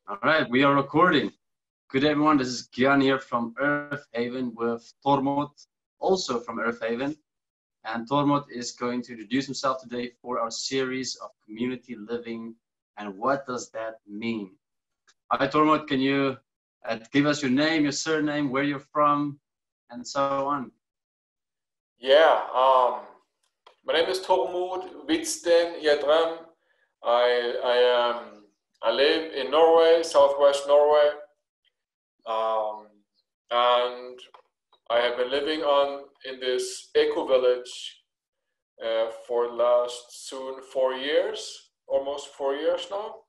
All right, we are recording. Good everyone, this is Gian here from Earth Haven with Tormod, also from Earth Haven. And Tormod is going to introduce himself today for our series of community living and what does that mean. Hi Tormod, can you give us your name, your surname, where you're from, and so on? Yeah, my name is Tormod Hvitsten Jedrem. I live in Norway, southwest Norway, and I have been living in this eco village for the last soon 4 years, almost 4 years now.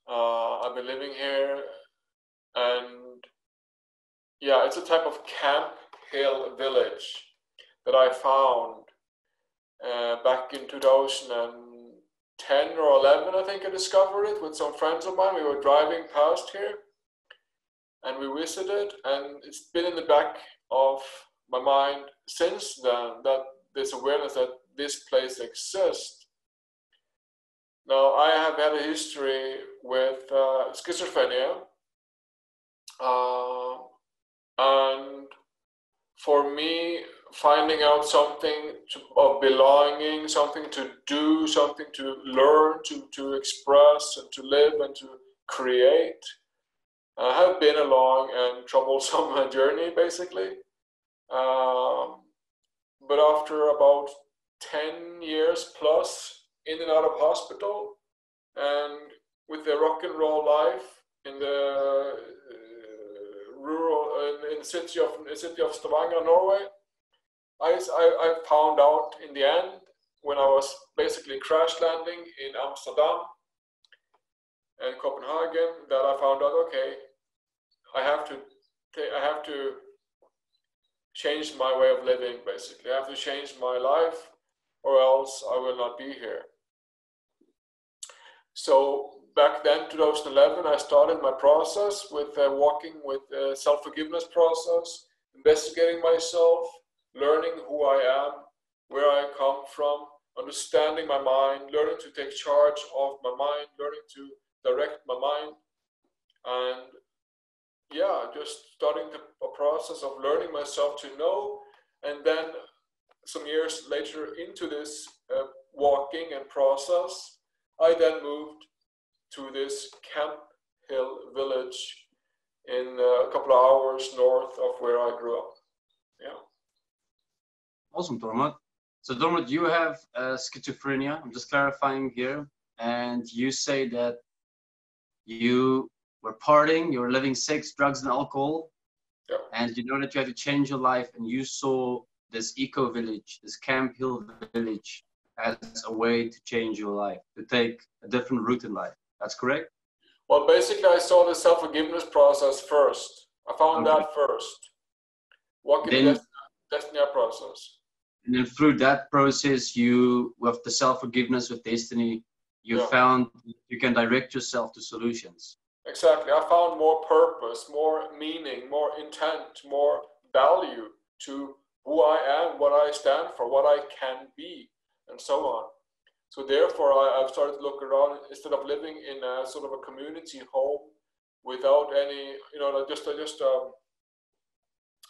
I've been living here, and yeah, it's a type of Camphill village that I found back in 2010 or 11, I think I discovered it with some friends of mine. We were driving past here and we visited, and it's been in the back of my mind since then, that this awareness that this place exists. Now, I have had a history with schizophrenia, and for me, finding out something of belonging, something to do, something to learn, to express and to live and to create, have been a long and troublesome journey, basically. But after about 10 years plus in and out of hospital, and with the rock and roll life in the in the city of Stavanger, Norway, I found out in the end, when I was basically crash landing in Amsterdam and Copenhagen, that I found out, okay, I have to change my way of living, basically. I have to change my life, or else I will not be here. So back then, 2011, I started my process with walking with the self-forgiveness process, investigating myself, learning who I am, where I come from, understanding my mind, learning to take charge of my mind, learning to direct my mind, and yeah, just starting a process of learning myself to know. And then some years later into this walking and process, I then moved to this Camphill village in a couple of hours north of where I grew up. Yeah. Awesome, Tormod. So Tormod, you have schizophrenia, I'm just clarifying here, and you say that you were partying, you were living sex, drugs, and alcohol, yeah. And you know that you had to change your life, and you saw this eco village, this Camphill village, as a way to change your life, to take a different route in life. That's correct? Well, basically, I saw the self-forgiveness process first. I found that first. Walking the destiny process. And then through that process, you, with the self-forgiveness with destiny, you found you can direct yourself to solutions. Exactly. I found more purpose, more meaning, more intent, more value to who I am, what I stand for, what I can be, and so on. So therefore, I've started to look around, instead of living in a sort of a community home without any, just a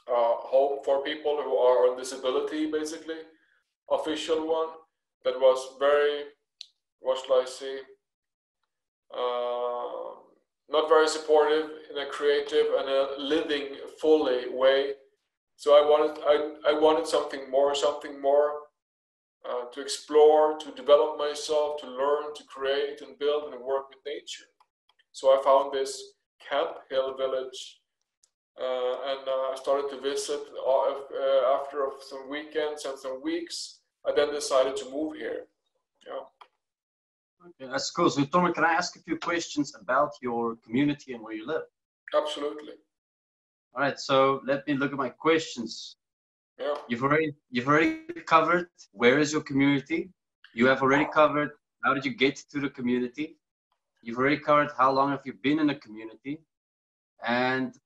home for people who are on disability, basically, official one, that was very, what shall I say, not very supportive in a creative and a living fully way. So I wanted something more to explore, to develop myself, to learn, to create and build and work with nature. So I found this Camphill village, and I started to visit after some weekends and some weeks. I then decided to move here. Yeah. Okay, that's cool. So Tormod, can I ask a few questions about your community and where you live? Absolutely. All right, so let me look at my questions. Yeah. You've already covered where is your community. You have already covered how did you get to the community. You've already covered how long have you been in the community. And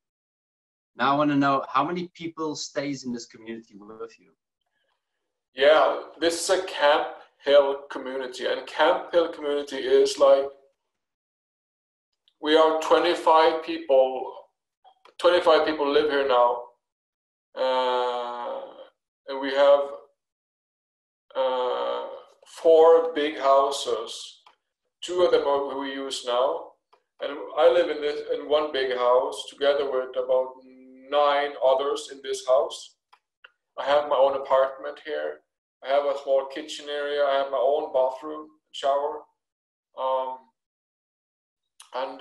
now I want to know how many people stays in this community with you. Yeah, this is a Camphill community, and Camphill community is like we are 25 people. 25 people live here now, and we have 4 big houses. 2 of them are we use now, and I live in one big house together with about 9 others in this house. I have my own apartment here. I have a small kitchen area. I have my own bathroom, shower, and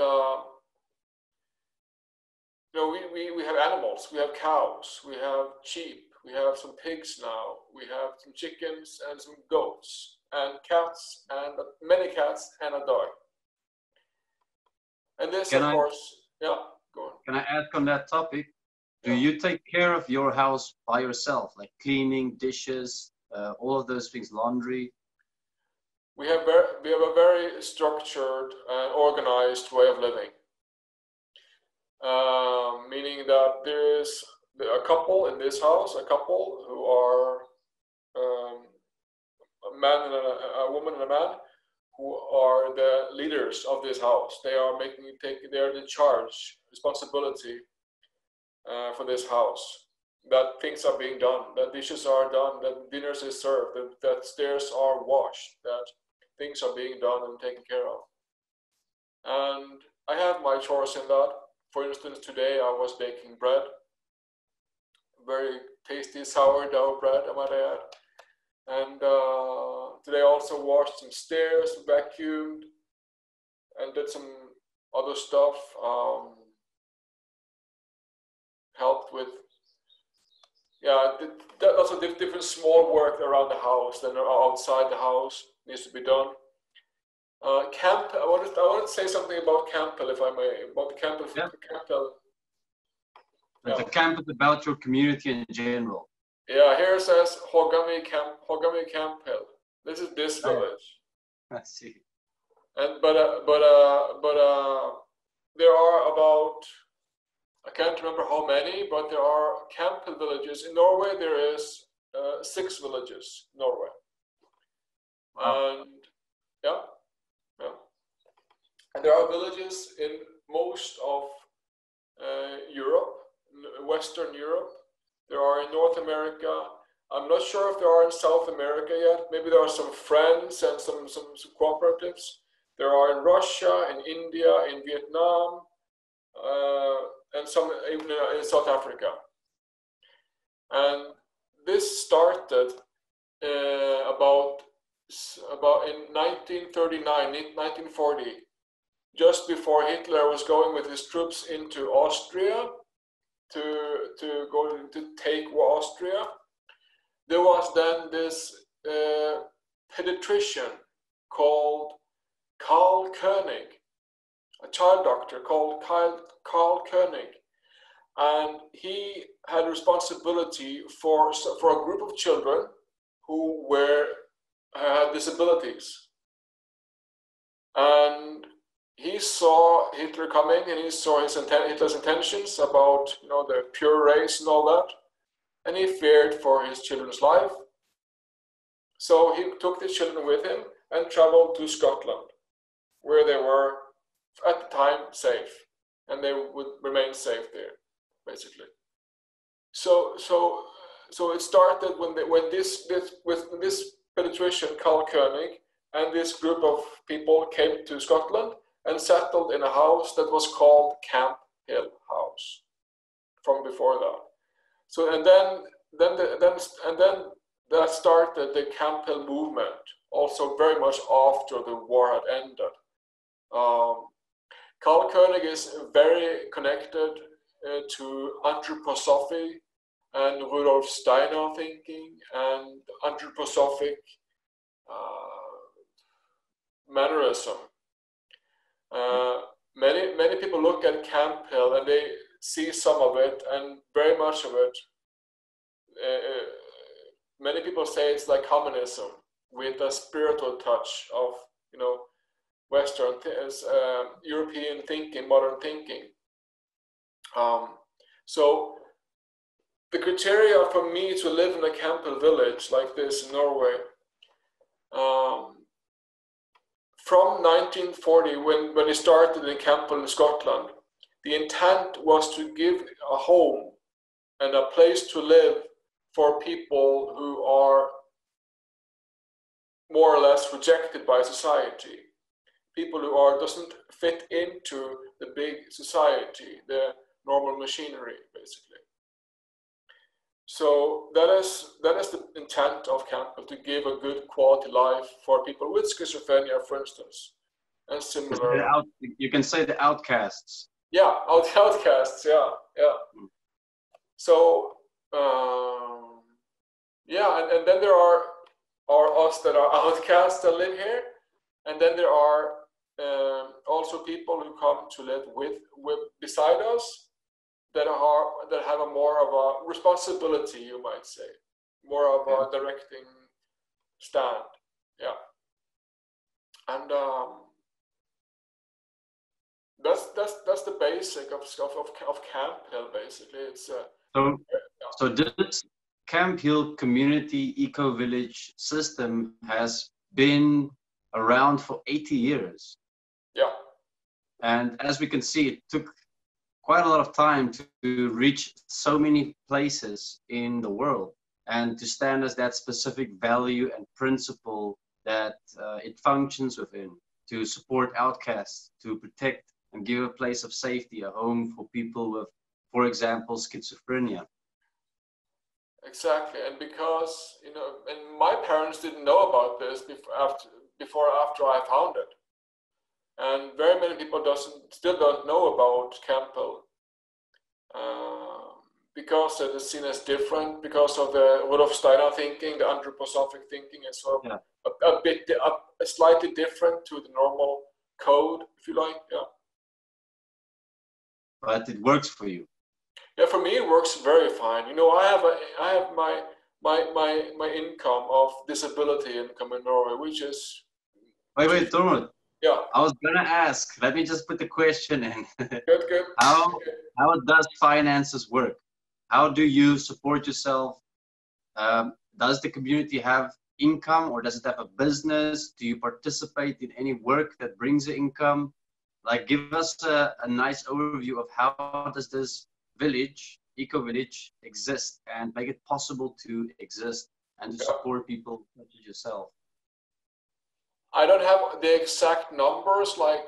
you know, we have animals. We have cows. We have sheep. We have some pigs now. We have some chickens and some goats and cats and many cats and a dog. And this, of course, yeah, go on. Can I ask on that topic? Do you take care of your house by yourself, like cleaning, dishes, all of those things, laundry? We have a very structured and organized way of living. Meaning that there is a couple in this house, a couple who are a man and a woman and a man, who are the leaders of this house. They are they are in charge, responsibility for this house. That things are being done, that dishes are done, that dinners is served, that stairs are washed, that things are being done and taken care of. And I have my chores in that. For instance, today I was baking bread, very tasty sourdough bread, I might add. And today I also washed some stairs, vacuumed, and did some other stuff. Helped with, lots of different small work around the house, then outside the house needs to be done. Camp. I wanted to say something about Camphill, if I may, about the Camphill. Yeah. Camphill. The camp is about your community in general. Yeah, here it says Hogganvik Camphill. This is this village. I see. And but there are about, I can't remember how many, but there are Camphill villages in Norway. There is 6 villages in Norway. Wow. And yeah. And there are villages in most of Europe, Western Europe. There are in North America. I'm not sure if there are in South America yet. Maybe there are some friends and some cooperatives. There are in Russia, in India, in Vietnam, and some even in South Africa. And this started about in 1939, 1940, just before Hitler was going with his troops into Austria to take Austria. There was then this pediatrician called Karl Koenig, a child doctor called Karl Koenig, and he had responsibility for a group of children who had disabilities. And he saw Hitler coming, and he saw Hitler's intentions about, the pure race and all that, and he feared for his children's life. So he took the children with him and traveled to Scotland, where they were at the time safe, and they would remain safe there, basically. So it started when this pediatrician Karl Koenig and this group of people came to Scotland and settled in a house that was called Camphill House from before that. So and then that started the Camphill movement, also very much after the war had ended. Karl Koenig is very connected to anthroposophy and Rudolf Steiner thinking and anthroposophic mannerism. Many people look at Camphill and they see some of it, and very much of it. Many people say it's like communism with a spiritual touch of Western European thinking, modern thinking. So the criteria for me to live in a Camphill village like this in Norway, from 1940, when it started in Camphill in Scotland, the intent was to give a home and a place to live for people who are more or less rejected by society. People who doesn't fit into the big society, the normal machinery, basically. So that is the intent of Camphill, to give a good quality life for people with schizophrenia, for instance, and similar. You can say the outcasts. Yeah, outcasts. Yeah, yeah. So yeah, and then there are us that are outcasts that live here, and then there are also people who come to live with beside us, that have a more of a responsibility, you might say, more of a directing stand. Yeah, and that's the basic of Camphill. Basically, it's so this Camphill community eco-village system has been around for 80 years. Yeah. And as we can see, it took quite a lot of time to reach so many places in the world, and to stand as that specific value and principle that it functions within, to support outcasts, to protect and give a place of safety, a home for people with, for example, schizophrenia. Exactly, and because, you know, and my parents didn't know about this before after I found it. And very many people still don't know about Camphill because it is seen as different, because of the Rudolf Steiner thinking, the anthroposophic thinking, and sort of a slightly different to the normal code, if you like. Yeah. But it works for you. Yeah, for me it works very fine. You know, I have my income of disability income in Norway, which is. Wait, Tormod. Yeah. I was gonna ask. Let me just put the question in. Good. How does finances work? How do you support yourself? Does the community have income, or does it have a business? Do you participate in any work that brings the income? Like, give us a nice overview of how does this village, eco-village, exist and make it possible to exist and to support people such as yourself. I don't have the exact numbers, like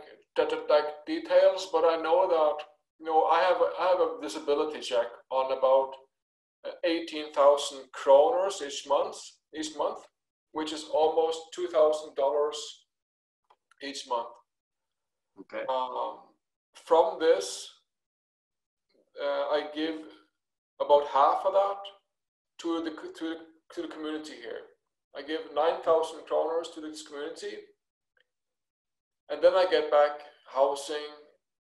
details, but I know that, you know, I have a disability check on about 18,000 kroners each month, which is almost $2,000 each month. Okay. From this, I give about half of that to the community here. I give 9,000 kroners to this community, and then I get back housing,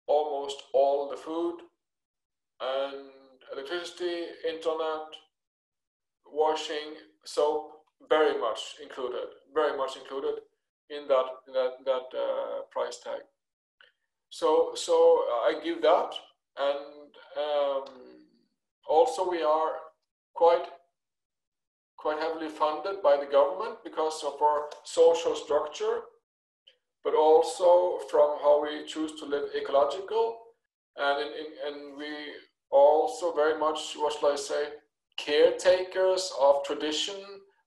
almost all the food, and electricity, internet, washing, soap, very much included in that price tag. So I give that, and also we are quite heavily funded by the government because of our social structure, but also from how we choose to live ecological, and we also very much, what shall I say, caretakers of tradition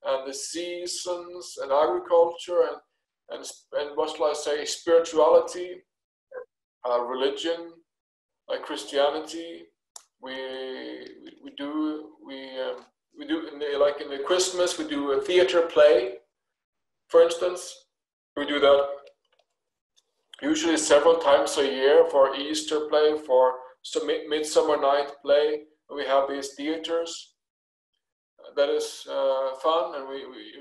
and the seasons and agriculture and what shall I say, spirituality, religion, like Christianity. We do like in the Christmas, we do a theater play, for instance. We do that usually several times a year, for Easter play, for Midsummer Night play. We have these theaters. That is fun, and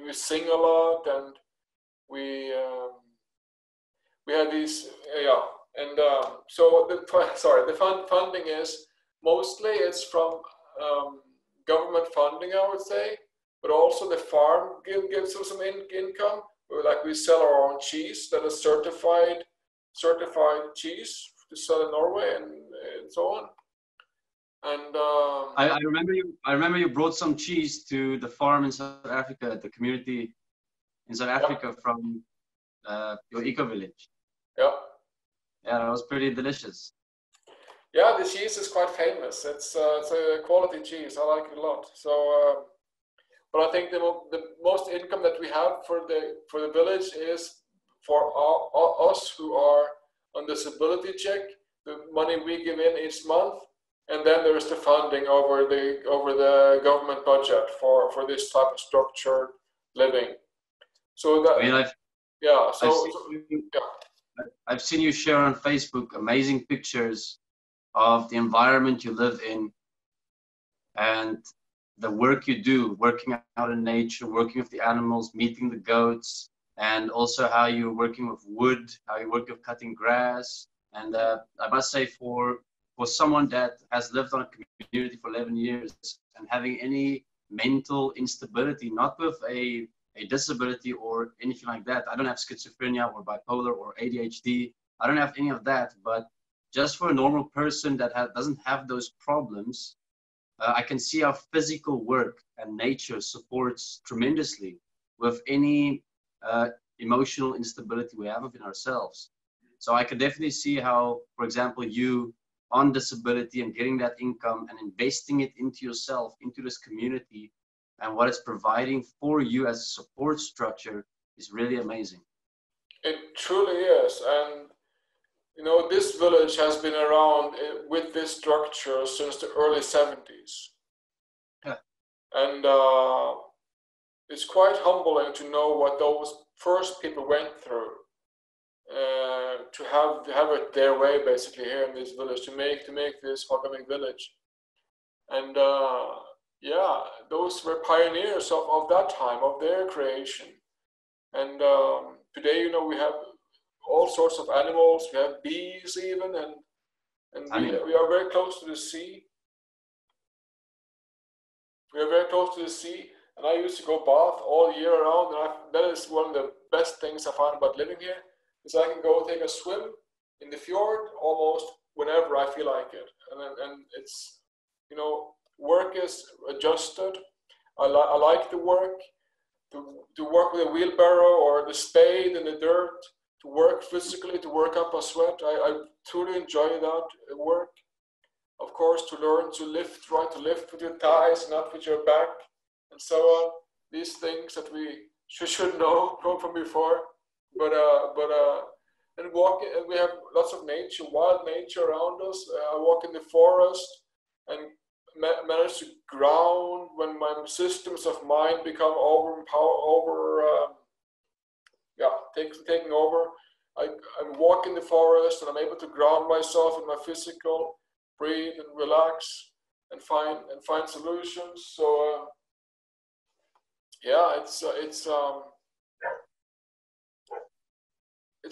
we sing a lot, and we have these and so the funding is mostly it's from government funding, I would say, but also the farm gives us some income. Like, we sell our own cheese that is certified cheese to sell in Norway, and so on. And I remember you brought some cheese to the farm in South Africa, the community in South Africa, from your eco village. Yeah. Yeah, it was pretty delicious. Yeah, the cheese is quite famous. It's a quality cheese. I like it a lot. So, but I think the most income that we have for the village is for us who are on disability check. The money we give in each month, and then there is the funding over the government budget for this type of structured living. So that, I mean, yeah. I've seen you share on Facebook amazing pictures of the environment you live in and the work you do, working out in nature, working with the animals, meeting the goats, and also how you're working with wood, how you work with cutting grass. And I must say, for someone that has lived on a community for 11 years and having any mental instability, not with a disability or anything like that. I don't have schizophrenia or bipolar or ADHD. I don't have any of that. But just for a normal person that doesn't have those problems, I can see how physical work and nature supports tremendously with any emotional instability we have within ourselves. So I could definitely see how, for example, you on disability and getting that income and investing it into yourself, into this community, and what it's providing for you as a support structure is really amazing. It truly is. And you know, this village has been around with this structure since the early 70s. Yeah. And it's quite humbling to know what those first people went through to have it their way, basically, here in this village, to make this Hogganvik village. And yeah, those were pioneers of that time, of their creation. And today, you know, we have all sorts of animals. We have bees even, and we are very close to the sea. We are very close to the sea, and I used to go bath all year round. And that is one of the best things I find about living here, is I can go take a swim in the fjord almost whenever I feel like it. And it's, you know, work is adjusted. I like the work. To work with a wheelbarrow or the spade in the dirt, to work physically, to work up a sweat. I truly enjoy that work. Of course, to learn to lift, try to lift with your thighs, not with your back, and so on. These things that we should know from before. But and walking, and we have lots of nature, wild nature around us. I walk in the forest and manage to ground when my systems of mind become taking over. I walk in the forest and I'm able to ground myself in my physical, breathe and relax and find solutions. So yeah, it's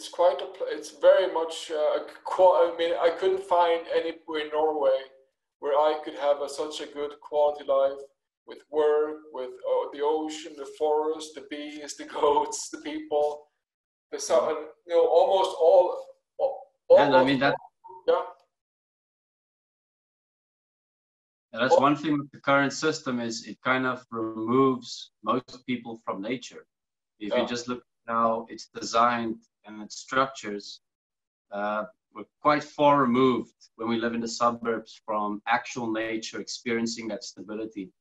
quite it's very much I mean, I couldn't find anywhere in Norway where I could have such a good quality life with work, with the ocean, the forest, the bees, the goats, the people, the sun, and, you know, almost all. And I mean that. Yeah. And that's one thing with the current system, is it kind of removes most people from nature. If you just look at how it's designed and its structures, we're quite far removed when we live in the suburbs from actual nature, experiencing that stability.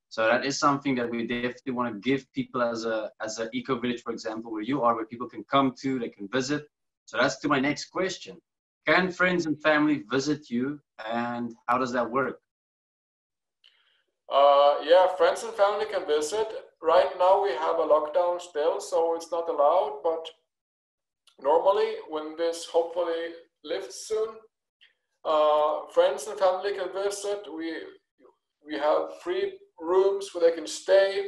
So that is something that we definitely want to give people as an eco village, for example, where you are, where people can come to, they can visit. So that's to my next question. Can friends and family visit you, and how does that work? Yeah, friends and family can visit. Right now we have a lockdown still, so it's not allowed, but normally when this hopefully lifts soon, friends and family can visit. We have free rooms where they can stay,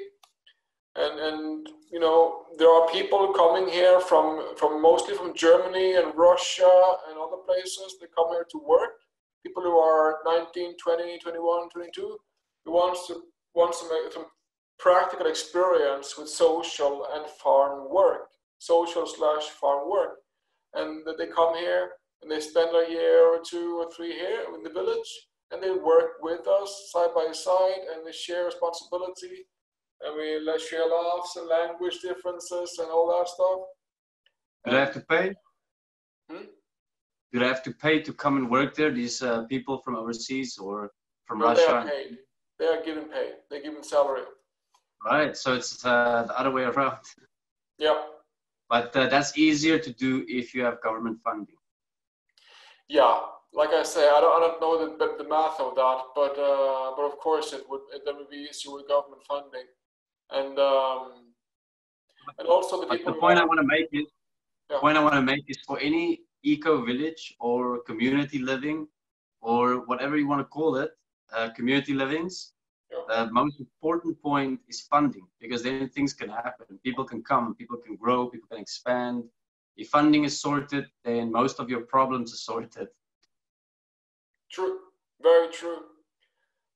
and you know, there are people coming here from mostly from Germany and Russia and other places. They come here to work. People who are 19, 20, 21, 22, who wants to make some practical experience with social and farm work, social/farm work, and that they come here and they spend a year or 2 or 3 here in the village, and they work with us side by side, and they share responsibility, and we share laughs and language differences and all that stuff. Do they have to pay? Hmm? Do they have to pay to come and work there? These people from overseas or from No, they are Russia? paid. They are given pay. They're given salary. Right. So it's the other way around. Yeah. But that's easier to do if you have government funding. Yeah. Like I say, I don't know the math of that, but of course that would be easier with government funding, and also the But people the who point I are. want to make is, Yeah. point I want to make is for any eco village or community living or whatever you want to call it, community livings. Yeah. The most important point is funding, because then things can happen. People can come, people can grow, people can expand. If funding is sorted, then most of your problems are sorted. True. Very true.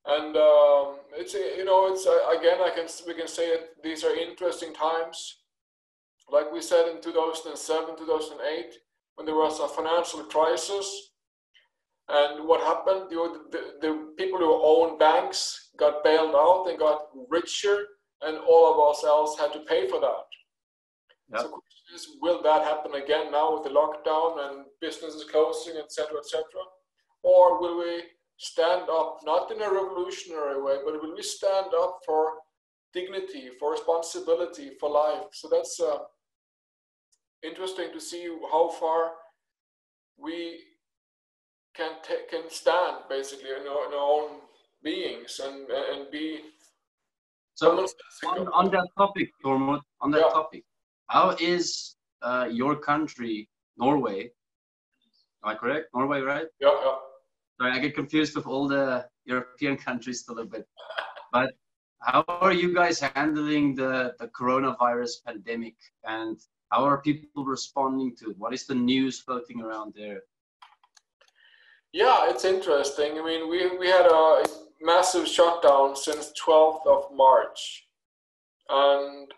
And it's it's again we can say that these are interesting times. Like we said in 2007, 2008, when there was a financial crisis, and what happened? The people who own banks got bailed out and got richer, and all of us else had to pay for that. Yep. So the question is, will that happen again now with the lockdown and businesses closing, etc., etc.? Or will we stand up, not in a revolutionary way, but will we stand up for dignity, for responsibility, for life? So that's interesting to see how far we can stand basically in our own beings and be. So on that topic, Tormod, on that topic, how is your country, Norway? Am I correct? Norway, right? Yeah, yeah. Sorry, I get confused with all the European countries a little bit. But how are you guys handling the coronavirus pandemic, and how are people responding to it? What is the news floating around there? Yeah, it's interesting. I mean, we had a massive shutdown since 12th of March. And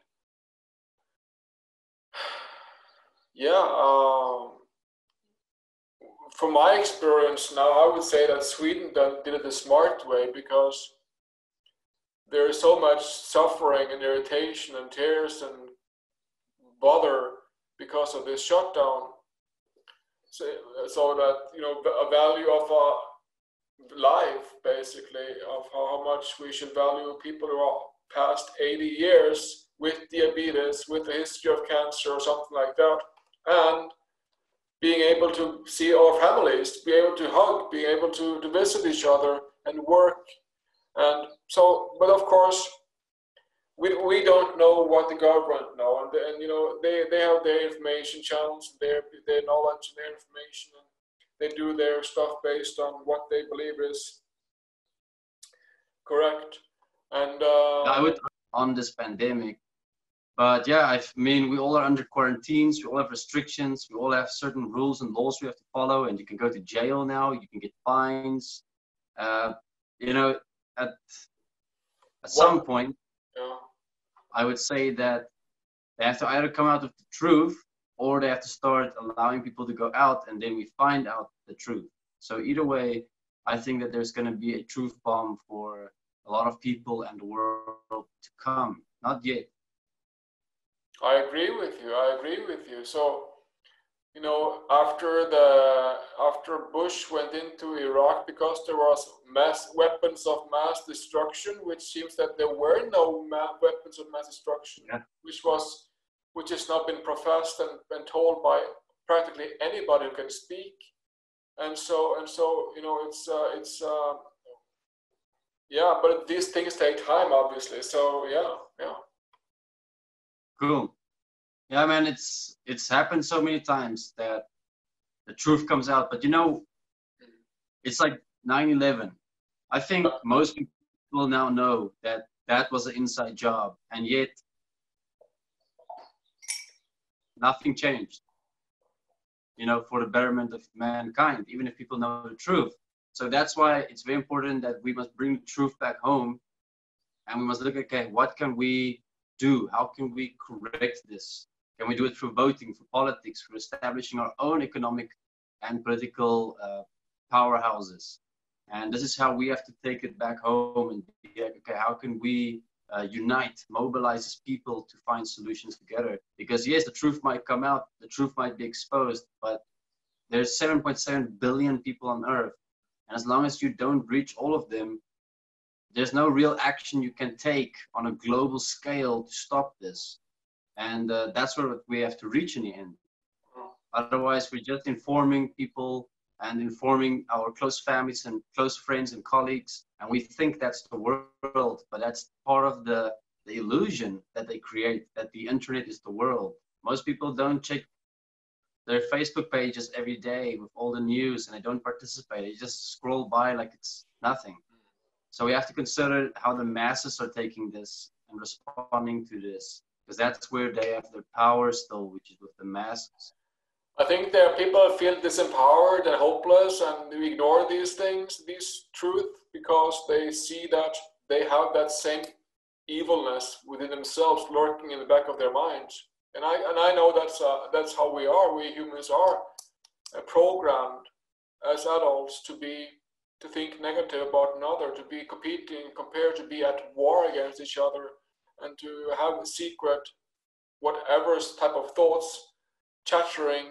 yeah, from my experience now, I would say that Sweden did it the smart way, because there is so much suffering and irritation and tears and bother because of this shutdown. So that, a value of a life, basically, of how much we should value people who are past 80 years with diabetes, with a history of cancer or something like that, and being able to see our families, be able to hug, be able to visit each other and work. And so, but of course, we don't know what the government know, and they have their information channels, their knowledge and their information, and they do their stuff based on what they believe is correct. And I would on this pandemic, but yeah, I mean, we all are under quarantines, we all have restrictions, we all have certain rules and laws we have to follow, and you can go to jail now, you can get fines. At some point, yeah. I would say that they have to either come out with the truth, or they have to start allowing people to go out, and then we find out the truth. So either way, I think that there's going to be a truth bomb for a lot of people and the world to come. Not yet. I agree with you. So, after Bush went into Iraq, because there was weapons of mass destruction, which seems that there were no weapons of mass destruction, yeah. which has not been professed and told by practically anybody who can speak. And so it's yeah, but these things take time, obviously. So yeah. Cool. Yeah, man, it's happened so many times that the truth comes out. But it's like 9/11. I think most people now know that that was an inside job, and yet nothing changed, for the betterment of mankind, even if people know the truth. So that's why it's very important that we must bring the truth back home, and we must look, okay, what can we do? How can we correct this? Can we do it through voting, through politics, through establishing our own economic and political powerhouses? And this is how we have to take it back home and be like, okay, how can we unite, mobilizes people to find solutions together. Because yes, the truth might come out, the truth might be exposed, but there's 7.7 billion people on Earth. And as long as you don't reach all of them, there's no real action you can take on a global scale to stop this. And that's where we have to reach in the end. Otherwise, we're just informing people and informing our close families and close friends and colleagues. And we think that's the world, but that's part of the illusion that they create, that the internet is the world. Most people don't check their Facebook pages every day with all the news, and they don't participate. They just scroll by like it's nothing. So we have to consider how the masses are taking this and responding to this, because that's where they have their power still, which is with the masses. I think there are people who feel disempowered and hopeless and ignore these things, this truth, because they see that they have that same evilness within themselves lurking in the back of their minds. And I know that's how we are. We humans are programmed as adults to think negative about another, to be competing, compared to be at war against each other, and to have a secret, whatever type of thoughts chattering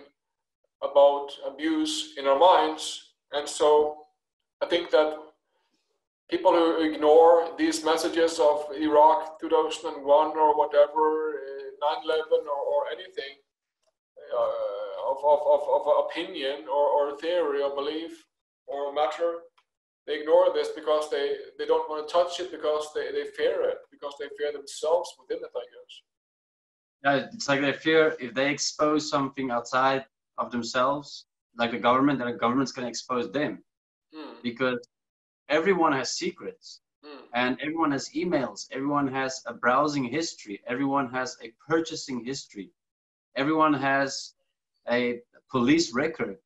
about abuse in our minds. And so I think that people who ignore these messages of Iraq 2001 or whatever, 9/11 or anything of opinion or theory or belief or matter, they ignore this because they don't want to touch it, because they fear it, because they fear themselves within it, I guess. Yeah, it's like they fear if they expose something outside of themselves, like the government, then the government's going to expose them. Because everyone has secrets, and everyone has emails, everyone has a browsing history, everyone has a purchasing history, everyone has a police record.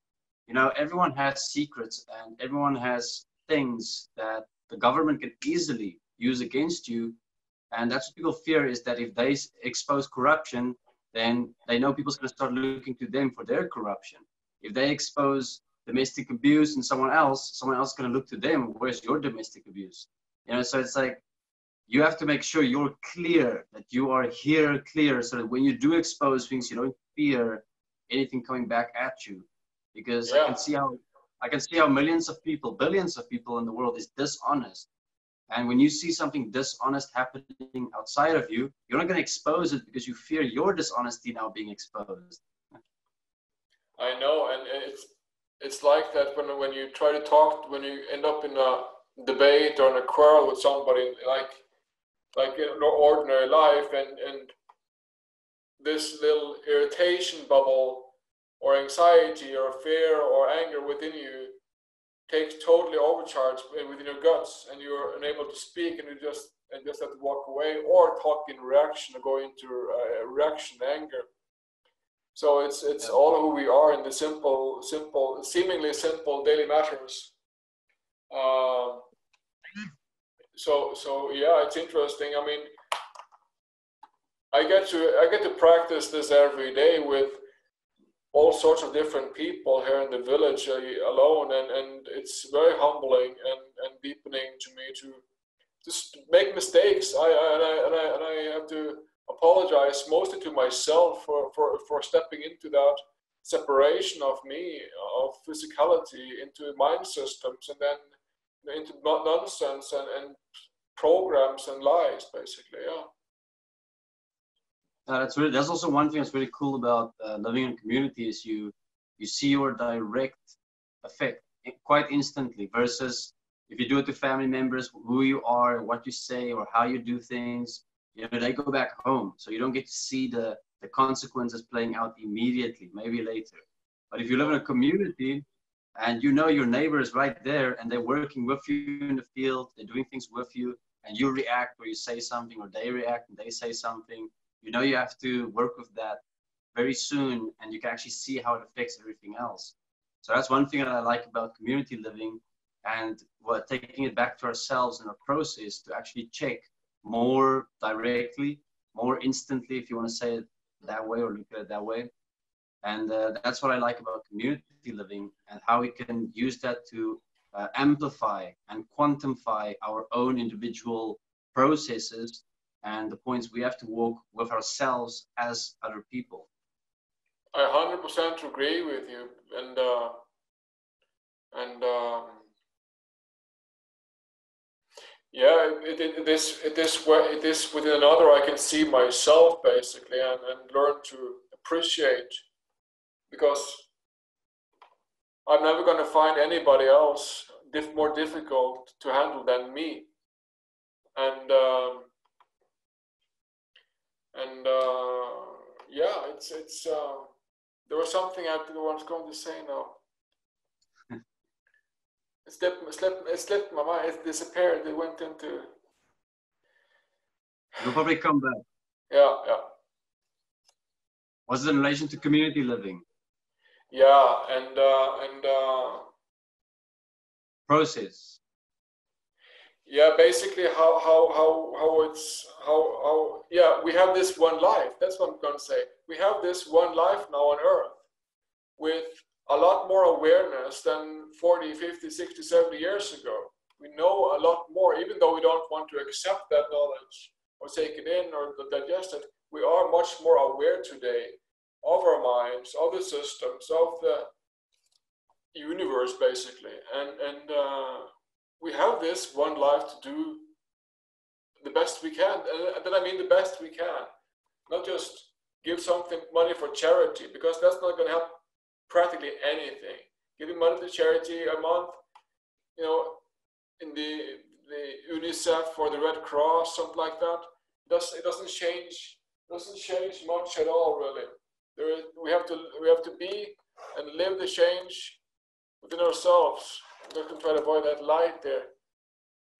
You know, everyone has secrets, and everyone has things that the government can easily use against you. And that's what people fear, is that if they expose corruption, then they know people's going to start looking to them for their corruption. If they expose domestic abuse in someone else is going to look to them. Where's your domestic abuse? You know, so it's like you have to make sure you're clear, that you are here clear, so that when you do expose things, you don't fear anything coming back at you. Because I can see how millions of people, billions of people in the world is dishonest. And when you see something dishonest happening outside of you, you're not going to expose it because you fear your dishonesty now being exposed. I know, and it's like that when you try to talk, when you end up in a debate or in a quarrel with somebody, like in ordinary life, and this little irritation bubble or anxiety or fear or anger within you takes totally overcharge within your guts, and you're unable to speak, and you just have to walk away or talk in reaction or go into reaction, anger. So it's all who we are in the simple, seemingly simple daily matters. So yeah, it's interesting. I mean, I get to practice this every day with all sorts of different people here in the village alone, and it's very humbling and deepening to me to just make mistakes. I have to apologize mostly to myself for stepping into that separation of me, of physicality, into mind systems, and then into nonsense and programs and lies, basically. Yeah. That's also one thing that's really cool about living in a community, is you see your direct effect quite instantly, versus if you do it to family members, who you are, what you say, or how you do things. You know, they go back home, so you don't get to see the consequences playing out immediately, maybe later. But if you live in a community and you know your neighbor is right there and they're working with you in the field, they're doing things with you, and you react or you say something, or they react and they say something, you know you have to work with that very soon, and you can actually see how it affects everything else. So that's one thing that I like about community living, and taking it back to ourselves in our process to actually check more directly, more instantly, if you want to say it that way or look at it that way. And that's what I like about community living, and how we can use that to amplify and quantify our own individual processes and the points we have to walk with ourselves as other people. I 100% agree with you, and yeah, it is within another. I can see myself basically, and learn to appreciate, because I'm never going to find anybody else more difficult to handle than me, and yeah, it's there was something I was going to say now. It slipped my mind. It disappeared. It went into. It'll probably come back. Yeah. Was it in relation to community living? Yeah, and process. Yeah, basically how yeah, we have this one life. That's what I'm going to say. We have this one life now on Earth with a lot more awareness than 40, 50, 60, 70 years ago. We know a lot more, even though we don't want to accept that knowledge or take it in or digest it. We are much more aware today of our minds, of the systems, of the universe, basically, and we have this one life to do the best we can, and then I mean the best we can, not just give something money for charity, because that's not going to help practically anything. Giving money to charity a month, you know, in the UNICEF or the Red Cross, something like that, it doesn't change much at all, really. We have to be and live the change within ourselves. I'm not going to try to avoid that light there,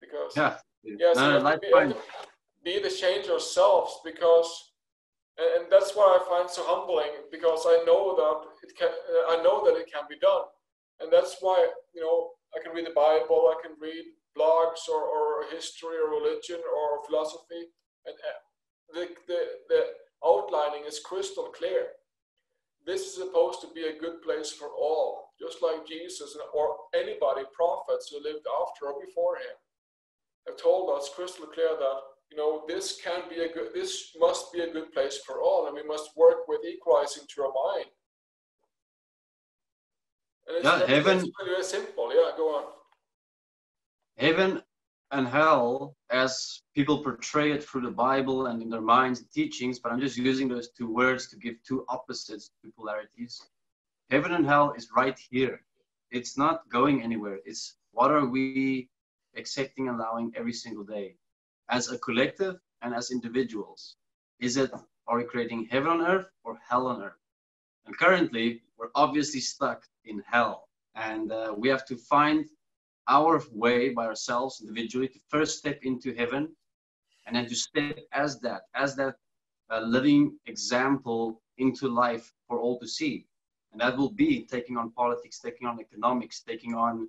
because so we have to be the change ourselves, because, and that's what I find so humbling, because I know that it can be done, and that's why, you know, I can read the Bible, I can read blogs or history or religion or philosophy, and the outlining is crystal clear. This is supposed to be a good place for all, just like Jesus or anybody, prophets who lived after or before him, have told us crystal clear that, you know, this must be a good place for all, and we must work with equalizing to our mind. And it's very simple. Yeah, go on. Heaven and hell, as people portray it through the Bible and in their minds and teachings, but I'm just using those two words to give two opposites, two polarities. Heaven and hell is right here. It's not going anywhere. It's what are we accepting and allowing every single day as a collective and as individuals. Are we creating heaven on earth or hell on earth? And currently, we're obviously stuck in hell. And we have to find our way by ourselves individually to first step into heaven, and then to step as that living example into life for all to see. And that will be taking on politics, taking on economics, taking on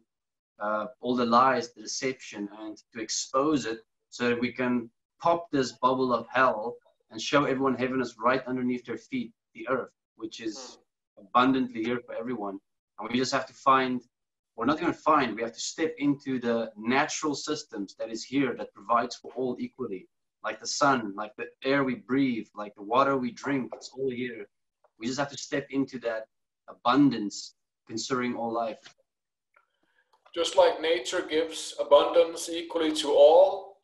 all the lies, the deception, and to expose it so that we can pop this bubble of hell and show everyone heaven is right underneath their feet, the earth, which is abundantly here for everyone. And we just have to we have to step into the natural systems that is here, that provides for all equally, like the sun, like the air we breathe, like the water we drink. It's all here. We just have to step into that abundance concerning all life. Just like nature gives abundance equally to all,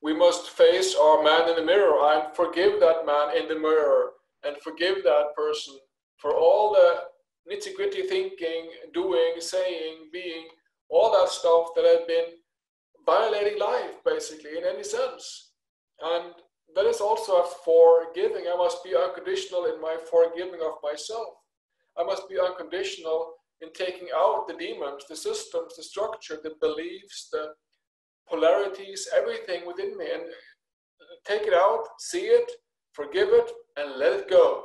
we must face our man in the mirror and forgive that man in the mirror, and forgive that person for all the nitty-gritty thinking, doing, saying, being, all that stuff that had been violating life, basically, in any sense. And that is also a forgiving. I must be unconditional in my forgiving of myself. I must be unconditional in taking out the demons, the systems, the structure, the beliefs, the polarities, everything within me, and take it out, see it, forgive it, and let it go.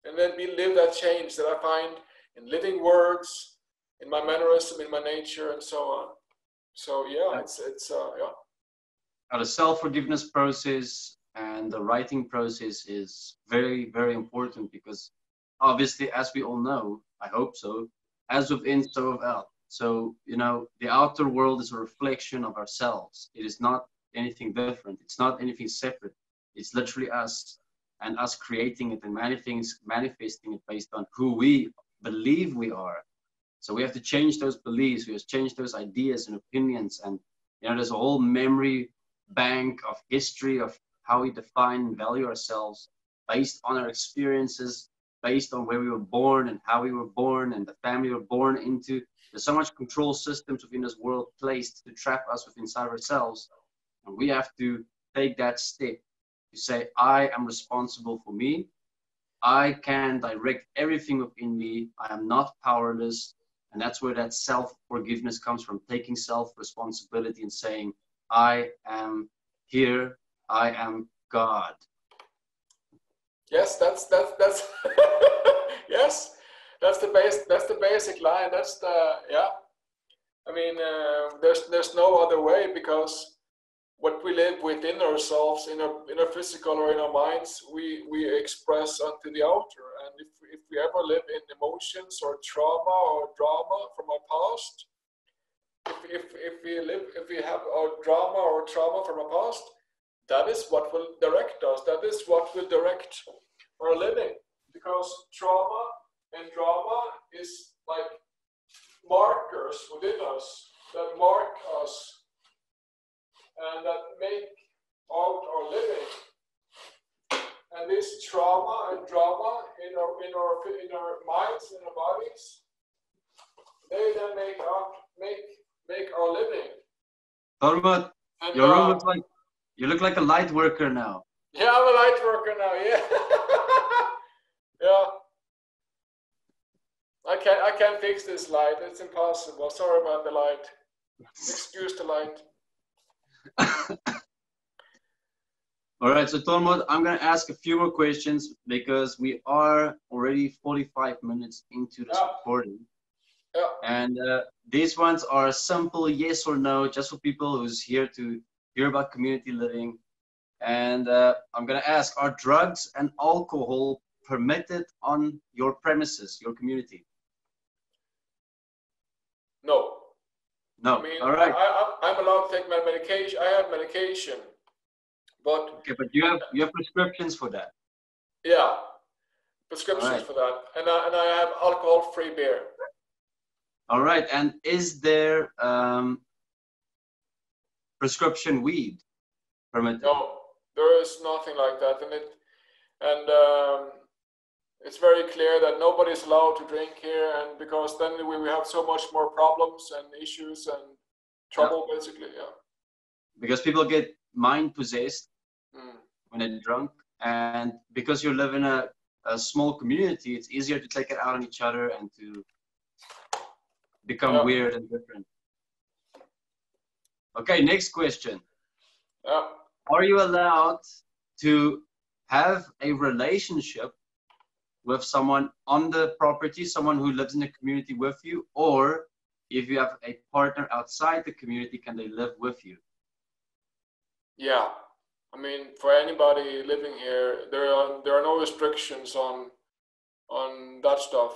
And then live that change that I find in living words, in my mannerism, in my nature, and so on. So yeah, it's yeah. Now, the self-forgiveness process and the writing process is very, very important, because obviously, as we all know, I hope so, as within, so without. So, you know, the outer world is a reflection of ourselves. It is not anything different. It's not anything separate. It's literally us, and us creating it and manifesting it based on who we believe we are. So we have to change those beliefs, we have to change those ideas and opinions. And there's a whole memory bank of history of how we define and value ourselves based on our experiences, based on where we were born and how we were born and the family we were born into. There's so much control systems within this world placed to trap us within inside ourselves. And we have to take that step to say, I am responsible for me. I can direct everything within me. I am not powerless. And that's where that self-forgiveness comes from, taking self-responsibility and saying, I am here, I am God. Yes, that's yes, that's the basic line. That's the, yeah. I mean, there's no other way, because what we live within ourselves, in our physical or in our minds, we express onto the outer. And if we ever live in emotions or trauma or drama from our past, if we have our drama or trauma from our past, that is what will direct us. That is what will direct our living, because trauma and drama is like markers within us that mark us and that make out our living. And this trauma and drama in our minds, in our bodies, they then make our living. Tormod, your room looks like, you look like a light worker now. Yeah, I'm a light worker now. Yeah. Yeah. I can't fix this light. It's impossible. Sorry about the light. Excuse the light. All right, so Tormod, I'm going to ask a few more questions because we are already 45 minutes into this recording. Yeah. And these ones are simple yes or no, just for people who's here to hear about community living. And I'm going to ask, are drugs and alcohol permitted on your premises, your community? No. No. I mean, all right. I'm allowed to take my medication. I have medication, but okay, but you have prescriptions for that. Yeah, prescriptions for that, and I have alcohol-free beer. All right, and is there prescription weed permitted? No, there is nothing like that, and it's very clear that nobody's allowed to drink here, and because then we have so much more problems and issues and trouble, basically. Yeah. Because people get mind possessed when they're drunk, and because you live in a small community, it's easier to take it out on each other and to become weird and different. Okay, next question. Are you allowed to have a relationship with someone on the property, someone who lives in the community with you, or if you have a partner outside the community, can they live with you? Yeah, I mean, for anybody living here, there are no restrictions on that stuff.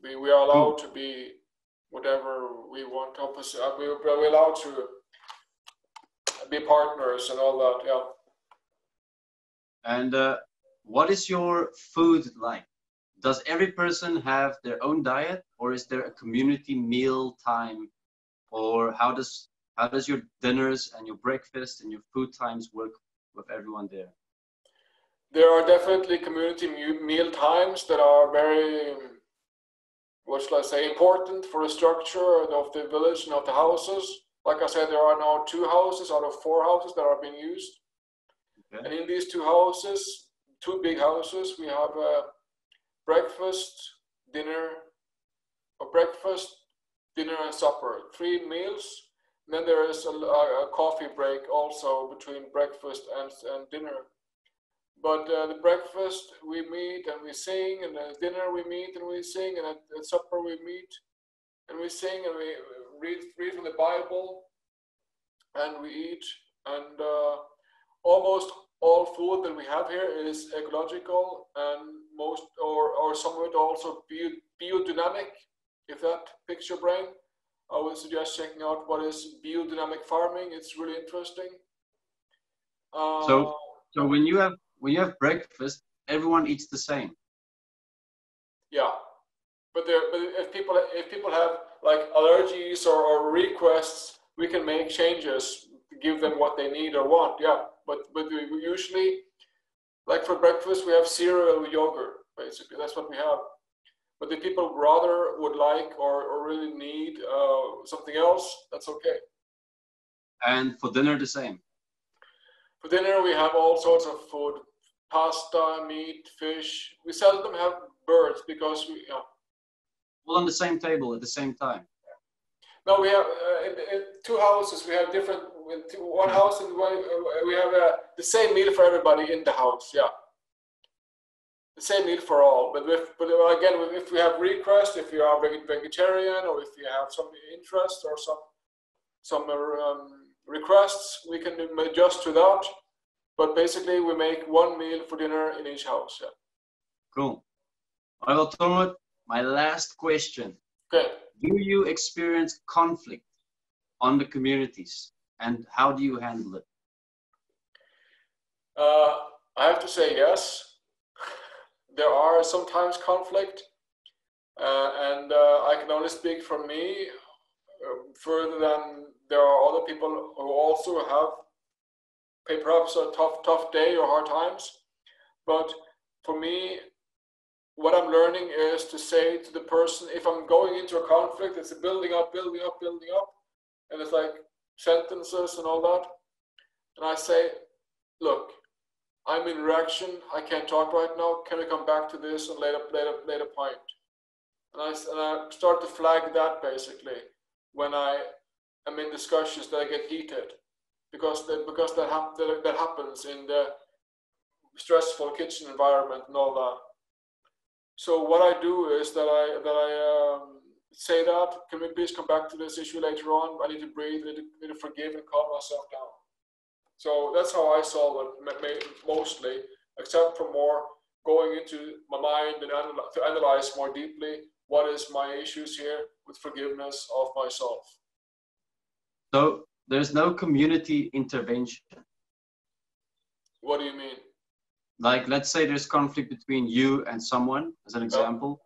We are allowed to be whatever we want. We're allowed to be partners and all that. Yeah. And what is your food like? Does every person have their own diet, or is there a community meal time, or how does your dinners and your breakfast and your food times work with everyone there? There are definitely community meal times that are very, what shall I say, important for the structure of the village and of the houses. Like I said, there are now 2 houses out of 4 houses that are being used. Okay. And in these 2 houses, 2 big houses, we have a breakfast, dinner, and supper, 3 meals. And then there is a coffee break also between breakfast and dinner. But the breakfast we meet and we sing, and at dinner we meet and we sing, and at supper we meet and we sing, and we read from the Bible, and we eat. And almost all food that we have here is ecological, and most or some of it also biodynamic. If that picks your brain, I would suggest checking out what is biodynamic farming. It's really interesting. So So when you have breakfast, everyone eats the same. Yeah, but if people have like allergies or requests, we can make changes to give them what they need or want. Yeah, but we usually, like for breakfast, we have cereal with yogurt. Basically, that's what we have. But if people rather would like or really need something else, that's okay. And for dinner, the same. For dinner, we have all sorts of food: pasta, meat, fish. We seldom have birds because we, you know. All on the same table at the same time. No, we have in two houses. We have different. One house and we have the same meal for everybody in the house. Yeah, the same meal for all. But again, if we have requests, if you are vegetarian, or if you have some interest or some requests, we can adjust to that. But basically, we make one meal for dinner in each house. Yeah. Cool. Well, Tormod, my last question. Okay. Do you experience conflict on the communities, and how do you handle it? I have to say yes. There are sometimes conflict, and I can only speak for me. Further than there are other people who also have perhaps a tough day or hard times. But for me, what I'm learning is to say to the person, if I'm going into a conflict, it's a building up, and it's like sentences and all that. And I say, look, I'm in reaction. I can't talk right now. Can we come back to this and later point? And I start to flag that basically when I am in discussions that I get heated, because that happens in the stressful kitchen environment and all that. So what I do is that I say that, can we please come back to this issue later on? I need to breathe, I need to forgive and calm myself down. So that's how I solve it mostly, except for more going into my mind and to analyze more deeply what is my issues here with forgiveness of myself. So there's no community intervention. What do you mean? Like, let's say there's conflict between you and someone, as an example.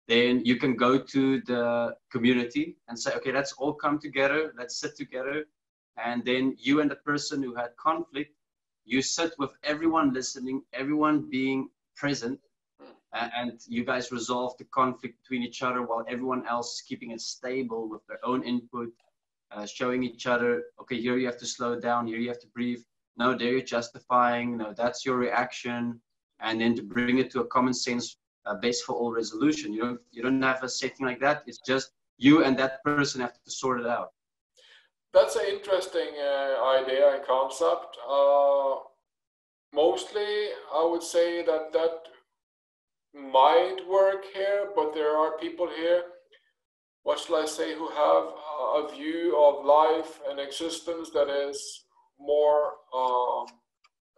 Then you can go to the community and say, okay, let's all come together, let's sit together. And then you and the person who had conflict, you sit with everyone listening, everyone being present, and you guys resolve the conflict between each other while everyone else is keeping it stable with their own input, showing each other, okay, here you have to slow down, here you have to breathe. No, there you're justifying, no, that's your reaction. And then to bring it to a common sense base for all resolution. You don't have a setting like that. It's just you and that person have to sort it out. That's an interesting idea and concept. Mostly, I would say that might work here, but there are people here, what shall I say, who have a view of life and existence that is more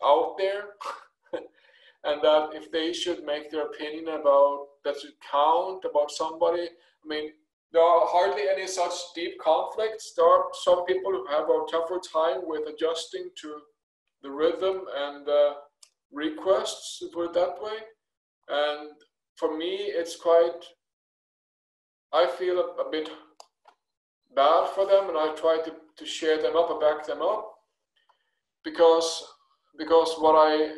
out there. And that if they should make their opinion about, that should count about somebody. I mean, there are hardly any such deep conflicts. There are some people who have a tougher time with adjusting to the rhythm and requests, to put it that way. And for me, it's quite, I feel a bit bad for them, and I try to cheer them up and back them up, because what I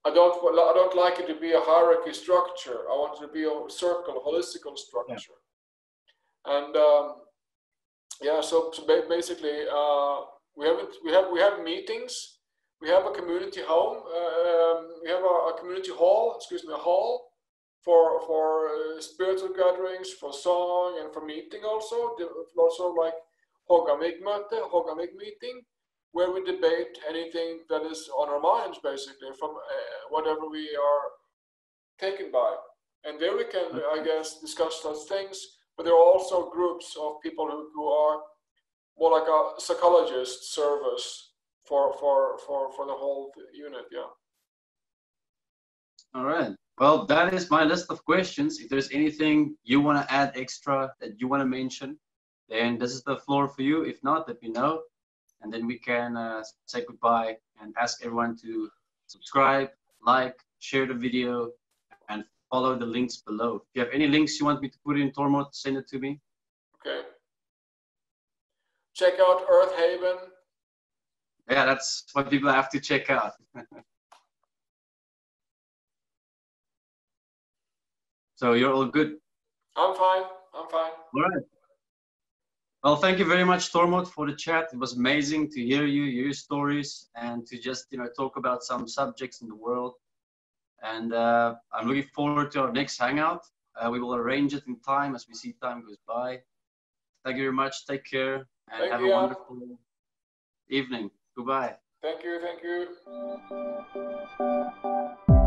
don't like it to be a hierarchy structure. I want it to be a circle, a holistical structure. Yeah. And yeah, so basically, we have meetings. We have a community home. We have a community hall. A hall for spiritual gatherings, for song, and for meeting also. Also like Hogganvik meeting, where we debate anything that is on our minds, basically, from whatever we are taken by. And there we can, I guess, discuss those things. But there are also groups of people who are more like a psychologist service for the whole unit, yeah. All right. Well, that is my list of questions. If there's anything you want to add extra that you want to mention, then this is the floor for you. If not, let me know. and then we can say goodbye and ask everyone to subscribe, like, share the video, and follow the links below. If you have any links you want me to put in, Tormod, send it to me. Okay. Check out Earth Haven. Yeah, that's what people have to check out. So you're all good? I'm fine. I'm fine. All right. Well, thank you very much, Tormod, for the chat. It was amazing to hear you, your stories, and to just talk about some subjects in the world. And I'm looking forward to our next hangout. We will arrange it in time as we see time goes by. Thank you very much. Take care and have a wonderful evening. Goodbye. Thank you. Thank you.